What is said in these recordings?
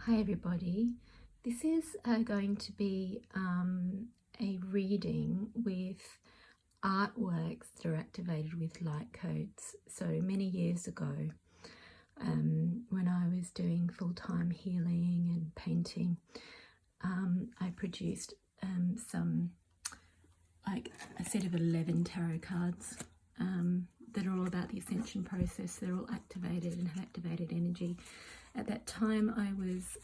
Hi everybody, this is going to be a reading with artworks that are activated with light codes. So many years ago, when I was doing full-time healing and painting, I produced like a set of 11 tarot cards that are all about the ascension process. They're all activated and have activated energy. At that time, I was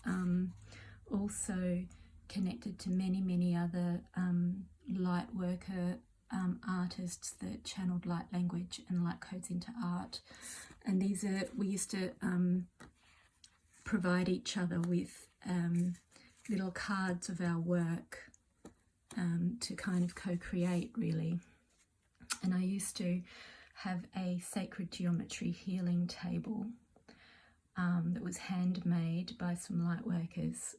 also connected to many other light worker artists that channeled light language and light codes into art. And these are, we used to provide each other with little cards of our work to kind of co-create, really. And I used to have a sacred geometry healing table that was handmade by some light workers,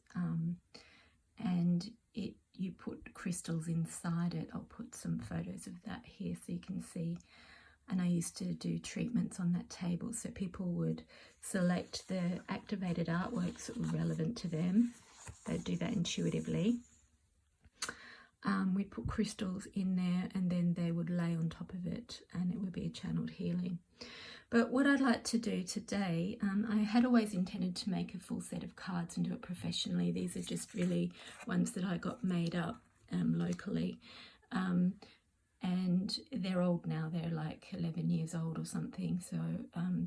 and you put crystals inside it. I'll put some photos of that here so you can see. And I used to do treatments on that table, so people would select the activated artworks that were relevant to them. They'd do that intuitively. We'd put crystals in there and then they would lay on top of it and it would be a channeled healing. But what I'd like to do today, I had always intended to make a full set of cards and do it professionally. These are just really ones that I got made up locally. And they're old now, they're like 11 years old or something. So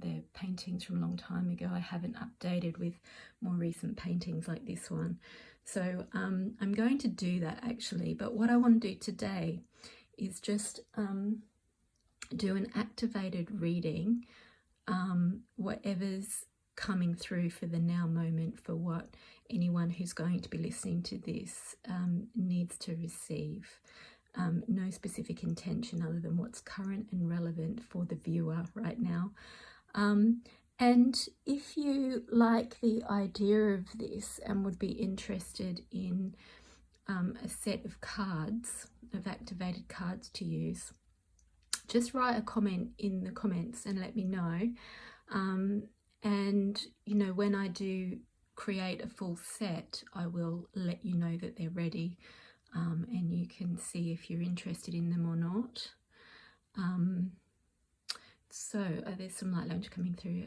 they're paintings from a long time ago. I haven't updated with more recent paintings like this one. So I'm going to do that actually. But what I want to do today is just do an activated reading, whatever's coming through for the now moment, for what anyone who's going to be listening to this needs to receive. No specific intention other than what's current and relevant for the viewer right now. And if you like the idea of this and would be interested in a set of cards, of activated cards to use, just write a comment in the comments and let me know. And you know, when I do create a full set, I will let you know that they're ready, and you can see if you're interested in them or not. So there's some light language coming through.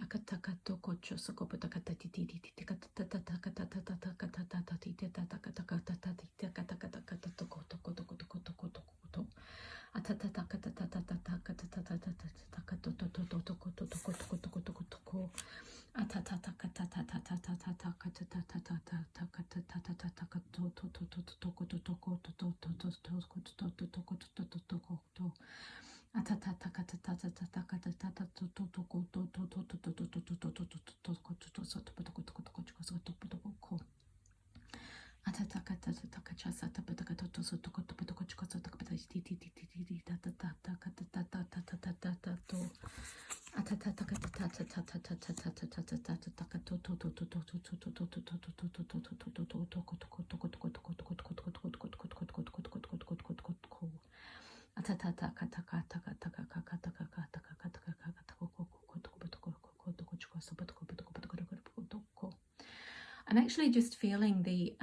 I'm actually just feeling the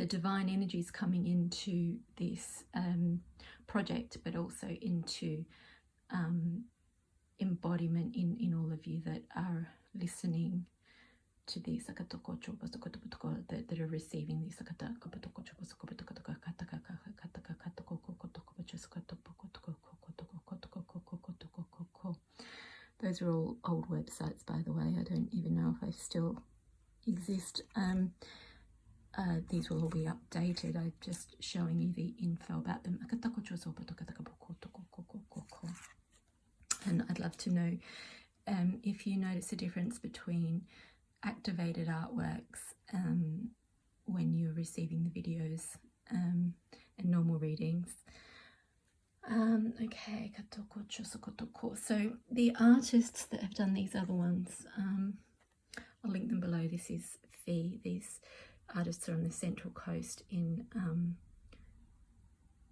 divine energies coming into this project, but also into embodiment in all of you that are listening to this, that are receiving this. Those are all old websites, by the way. I don't even know if they still exist. These will all be updated. I'm just showing you the info about them. And I'd love to know if you notice a difference between activated artworks when you're receiving the videos and normal readings. Okay, so the artists that have done these other ones, I'll link them below. This is Fee. These artists are on the Central Coast in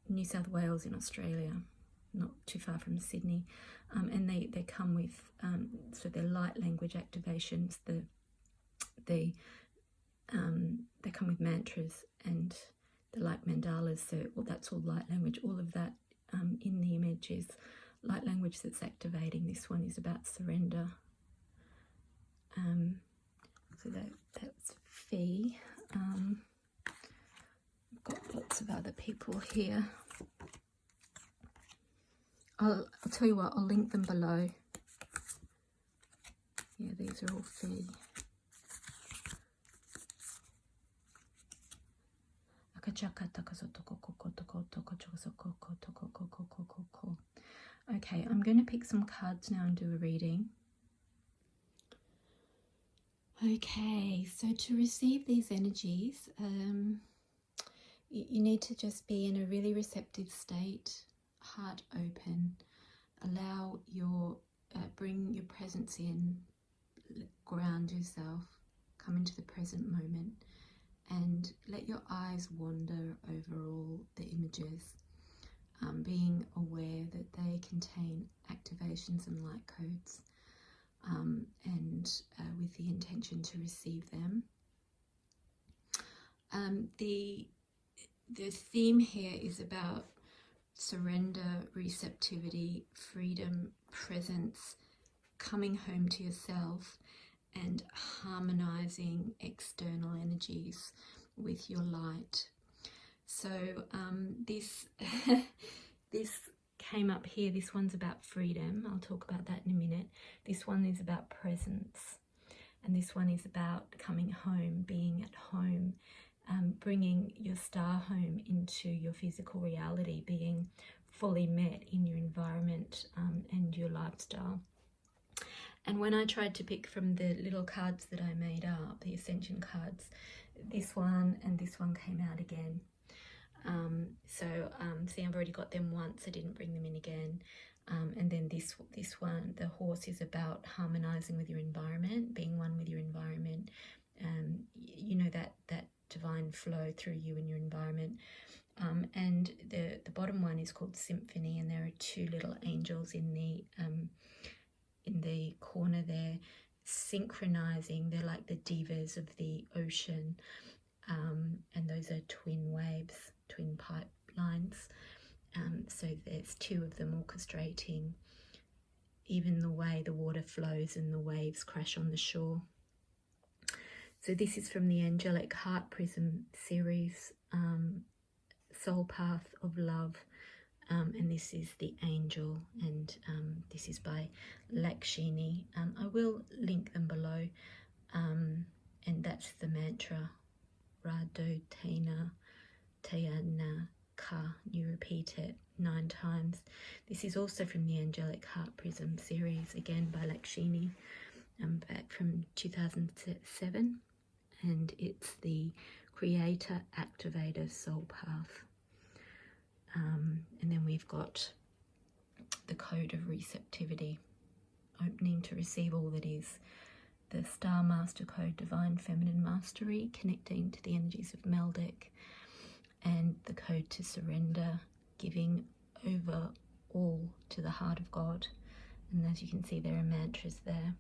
New South Wales in Australia, not too far from Sydney, and they come with so they're light language activations. The They come with mantras, and they're like mandalas, so that's all light language. All of that in the image is light language that's activating. This one is about surrender. So that's Fee. I've got lots of other people here. I'll tell you what, I'll link them below. Yeah, these are all Fee. Okay, I'm going to pick some cards now and do a reading. Okay, so to receive these energies, you need to just be in a really receptive state, heart open, allow your, bring your presence in, ground yourself, come into the present moment, and let your eyes wander over all the images, being aware that they contain activations and light codes, and with the intention to receive them. The theme here is about surrender, receptivity, freedom, presence, coming home to yourself, and harmonizing external energies with your light. So this came up here. This one's about freedom. I'll talk about that in a minute. This one is about presence, and this one is about coming home, being at home, bringing your star home into your physical reality, being fully met in your environment and your lifestyle. And when I tried to pick from the little cards that I made up, the ascension cards, this one and this one came out again. See, I've already got them once, I didn't bring them in again. And then this one, the horse, is about harmonizing with your environment, being one with your environment. You know, that divine flow through you and your environment. And the bottom one is called Symphony, and there are two little angels in the corner there, synchronizing. They're like the divas of the ocean, and those are twin waves, twin pipelines. So there's two of them orchestrating even the way the water flows and the waves crash on the shore. So this is from the Angelic Heart Prism series, Soul Path of Love, and this is the Angel, and this is by Lakshmi. I will link them below, and that's the mantra, Radho Tena Tayana Ka. You repeat it 9 times. This is also from the Angelic Heart Prism series, again by Lakshmi, back from 2007, and it's the Creator Activator Soul Path. And then we've got the code of receptivity, opening to receive all that is, the Star Master Code, Divine Feminine Mastery, connecting to the energies of Meldek, and the code to surrender, giving over all to the heart of God. And as you can see, there are mantras there.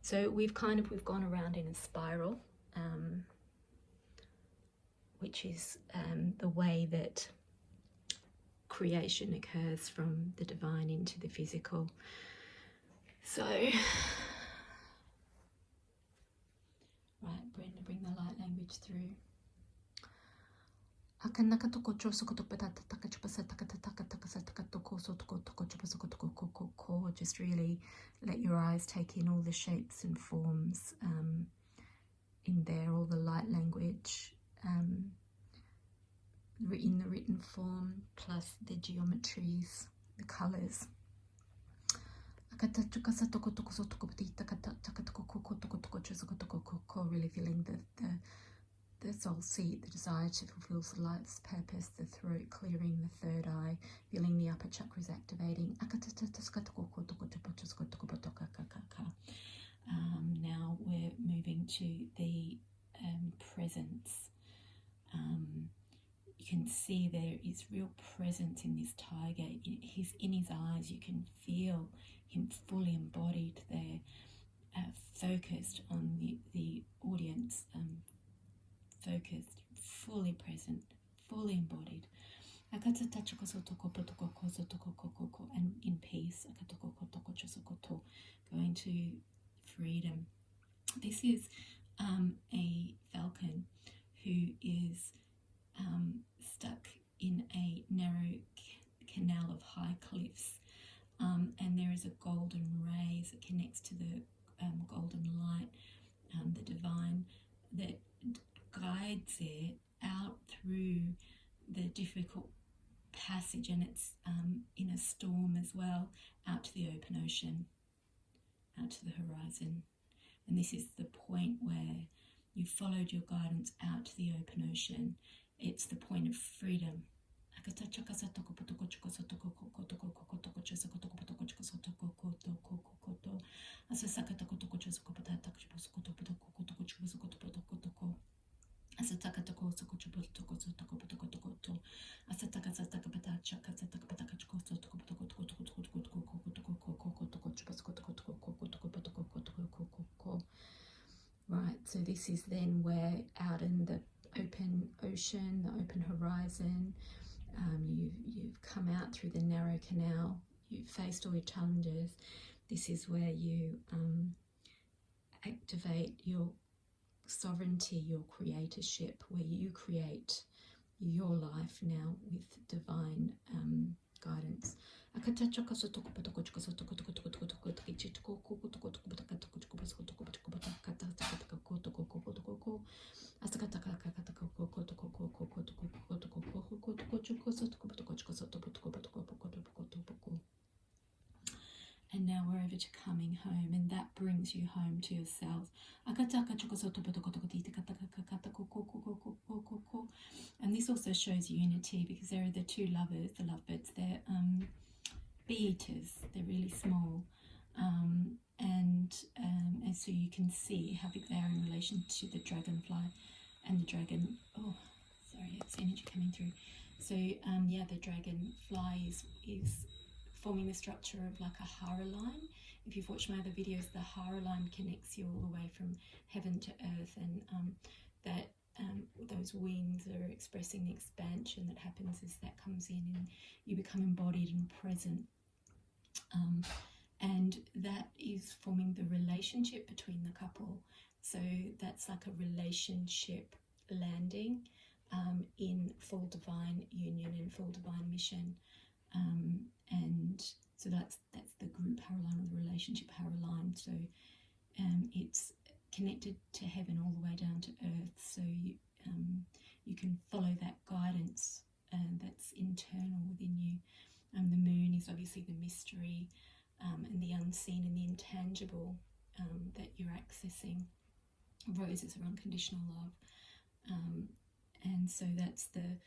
So we've gone around in a spiral, which is the way that creation occurs from the divine into the physical. So, right, Brenda, bring the light language through. Just really let your eyes take in all the shapes and forms in there, all the light language in the written form, plus the geometries, the colours. Really feeling the soul seat, the desire to fulfill the life's purpose, the throat clearing, the third eye, feeling the upper chakras activating. Now we're moving to the presence. You can see there is real presence in this tiger. He's in his eyes. You can feel him fully embodied there, focused on the audience, focused, fully present, fully embodied. And in peace, going to freedom. This is a falcon who is stuck in a narrow canal of high cliffs, and there is a golden ray that connects to the golden light, the divine, that guides it out through the difficult passage, and it's in a storm as well, out to the open ocean, out to the horizon. And this is the point where you followed your guidance out to the open ocean. It's the point of freedom. Right, so this is then where out in the open ocean, the open horizon, you've come out through the narrow canal, you've faced all your challenges. This is where you activate your sovereignty, your creatorship, where you create your life now with divine guidance. And now we're over to coming home, and that brings you home to yourself. And this also shows unity, because there are the two lovers, the lovebirds. They're bee eaters. They're really small, and so you can see how big they are in relation to the dragonfly and the dragon. Oh, sorry, it's energy coming through. So yeah, the dragonfly is forming the structure of like a hara line. If you've watched my other videos, the hara line connects you all the way from heaven to earth, and that those wings are expressing the expansion that happens as that comes in and you become embodied and present. And that is forming the relationship between the couple. So that's like a relationship landing in full divine union and full divine mission. And so that's the group hara line, or the relationship hara line. So it's connected to heaven all the way down to earth. So you can follow that guidance that's internal within you. The moon is obviously the mystery and the unseen and the intangible that you're accessing. Roses are unconditional love. And so that's the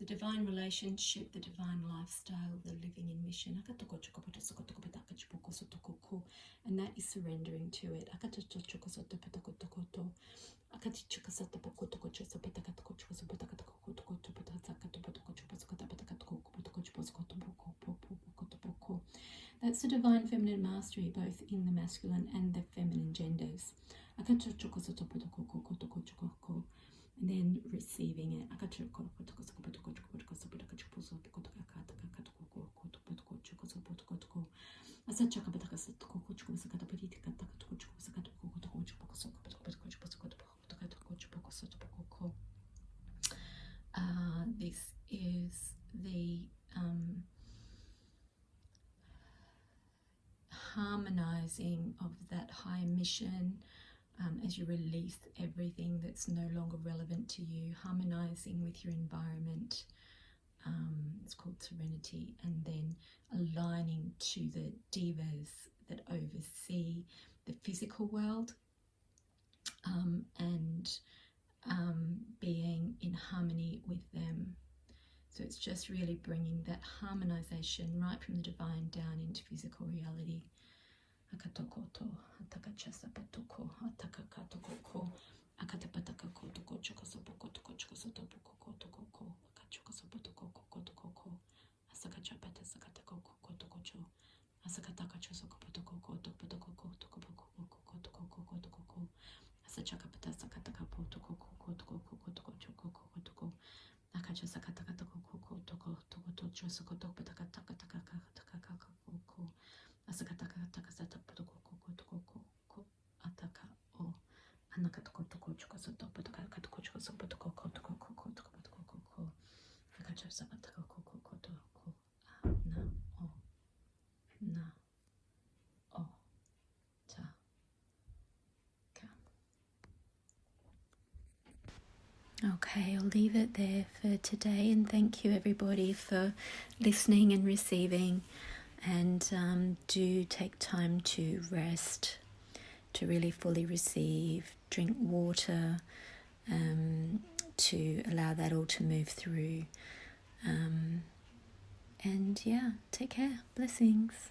divine relationship, the divine lifestyle, the living in mission. And that is surrendering to it. That's the divine feminine mastery, both in the masculine and the feminine genders. And then receiving it. This is the harmonizing of that high mission. As you release everything that's no longer relevant to you, harmonizing with your environment. It's called serenity. And then aligning to the devas that oversee the physical world, and being in harmony with them. So it's just really bringing that harmonization right from the divine down into physical reality. Akatokoto, atakachasapatoko, atakakatokoko, akatapatakakoto, chokosopokotoko, chokosopokotoko, akachokosopotoko, asakachapata sakatakokotokocho, asakatakachosokopotokoto, asachakapata sakatakapoto, Okay, I'll leave it there for today, and thank you everybody for listening and receiving, and do take time to rest, to really fully receive, drink water, to allow that all to move through, and yeah, take care. Blessings.